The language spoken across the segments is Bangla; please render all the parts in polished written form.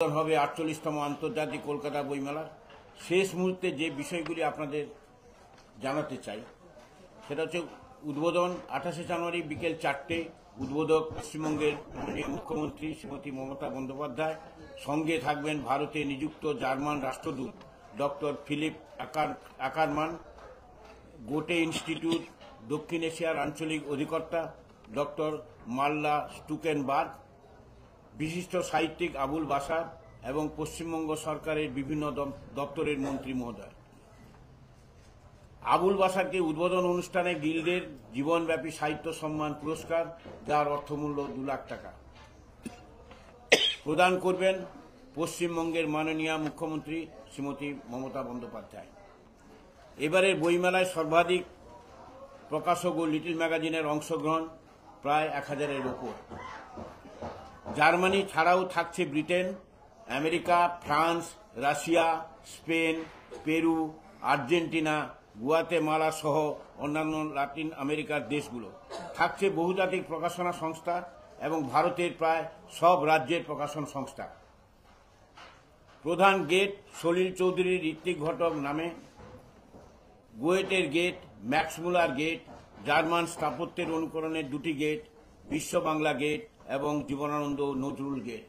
হবে ৪৮তম আন্তর্জাতিক কলকাতা বইমেলার শেষ মুহূর্তে যে বিষয়গুলি আপনাদের জানাতে চাই সেটা হচ্ছে উদ্বোধন ২৮শে জানুয়ারি বিকেল ৪টে। উদ্বোধক পশ্চিমবঙ্গের মুখ্যমন্ত্রী শ্রীমতী মমতা বন্দ্যোপাধ্যায়। সঙ্গে থাকবেন ভারতে নিযুক্ত জার্মান রাষ্ট্রদূত ডক্টর ফিলিপ আকারমান, গোটে ইনস্টিটিউট দক্ষিণ এশিয়ার আঞ্চলিক অধিকর্তা ডক্টর মাল্লা স্টুকেনবার্গ, বিশিষ্ট সাহিত্যিক আবুল বাশার এবং পশ্চিমবঙ্গ সরকারের বিভিন্ন দপ্তরের মন্ত্রী মহোদয়। আবুল বাশারকে উদ্বোধন অনুষ্ঠানে গিল্ডের জীবনব্যাপী সাহিত্য সম্মান পুরস্কার, যার অর্থমূল্য ২ লাখ টাকা, প্রদান করবেন পশ্চিমবঙ্গের মাননীয় মুখ্যমন্ত্রী শ্রীমতী মমতা বন্দ্যোপাধ্যায়। এবারের বইমেলায় সর্বাধিক প্রকাশক ও লিটল ম্যাগাজিনের অংশগ্রহণ প্রায় ১,০০০-এর ওপর। জার্মানি ছাড়াও থাকছে Britain, America, France, Russia, Spain, Peru, Argentina, Guatemala সহ অন্যান্য লাতিন আমেরিকার দেশগুলো। থাকছে বহুজাতিক প্রকাশনা সংস্থা এবং ভারতের প্রায় সব রাজ্যের প্রকাশন সংস্থা। প্রধান গেট সলিল চৌধুরী ঋত্বিক ঘটক নামে, গোয়েটের gate, Max Muller gate, German স্থাপত্যের অনুকরণের ২টি গেট, বিশ্ব বাংলা গেট এবং জীবনানন্দ নজরুল গেট।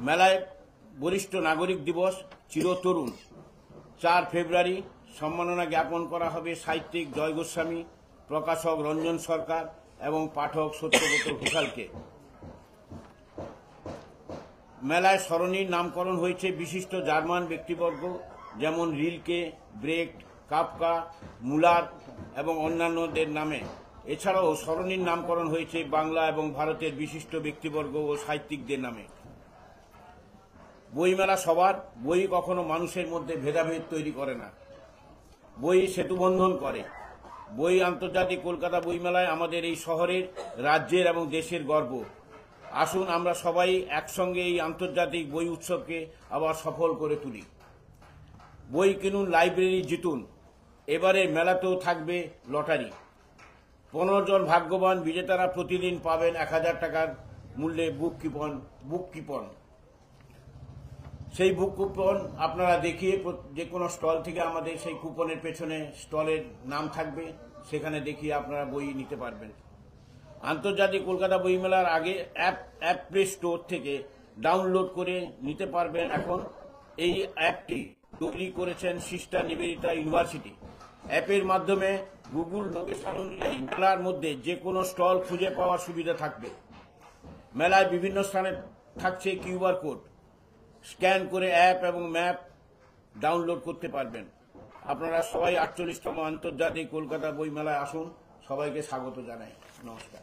মেলায় বরিষ্ঠ নাগরিক দিবস, চিরতরুণ ৪ ফেব্রুয়ারি সম্মাননা জ্ঞাপন করা হবে সাহিত্যিক জয় গোস্বামী, প্রকাশক রঞ্জন সরকার এবং পাঠক সত্যব্রত ঘোষালকে। মেলায় সরণির নামকরণ হয়েছে বিশিষ্ট জার্মান ব্যক্তিবর্গ যেমন রিলকে, ব্রেক্ট, কাফকা, মুলার এবং অন্যান্যদের নামে। এছাড়াও সরণির নামকরণ হয়েছে বাংলা এবং ভারতের বিশিষ্ট ব্যক্তিবর্গ ও সাহিত্যিকদের নামে। বইমেলা সবার, বই কখনো মানুষের মধ্যে ভেদাভেদ তৈরি করে না, বই সেতুবন্ধন করে। বই আন্তর্জাতিক কলকাতা বইমেলায় আমাদের এই শহরের, রাজ্যের এবং দেশের গর্ব। আসুন আমরা সবাই একসঙ্গে এই আন্তর্জাতিক বই উৎসবকে আবার সফল করে তুলি। বই কিনুন, লাইব্রেরি জিতুন। এবারে মেলাতেও থাকবে লটারি। ১৫ জন ভাগ্যবান বিজেতারা প্রতিদিন পাবেন ১,০০০ টাকার মূল্যে বুক কুপন। সেই বুক কুপন আপনারা দেখিয়ে যে কোনো স্টল থেকে আমাদের সেই কুপনের পেছনে স্টলের নাম থাকবে, সেখানে দেখিয়ে আপনারা বই নিতে পারবেন। আন্তর্জাতিক কলকাতা বইমেলার আগে অ্যাপ প্লে স্টোর থেকে ডাউনলোড করে নিতে পারবেন। এখন এই অ্যাপটি তৈরি করেছেন সিস্টার নিবেদিতা ইউনিভার্সিটি। অ্যাপের মাধ্যমে গুগল লোকেশন অনুযায়ী মেলার মধ্যে যে কোনো স্টল খুঁজে পাওয়ার সুবিধা থাকবে। মেলায় বিভিন্ন স্থানে থাকছে কিউআর কোড, স্ক্যান করে অ্যাপ এবং ম্যাপ ডাউনলোড করতে পারবেন। আপনারা সবাই ৪৮তম আন্তর্জাতিক কলকাতা বইমেলায় আসুন। সবাইকে স্বাগত জানাই। নমস্কার।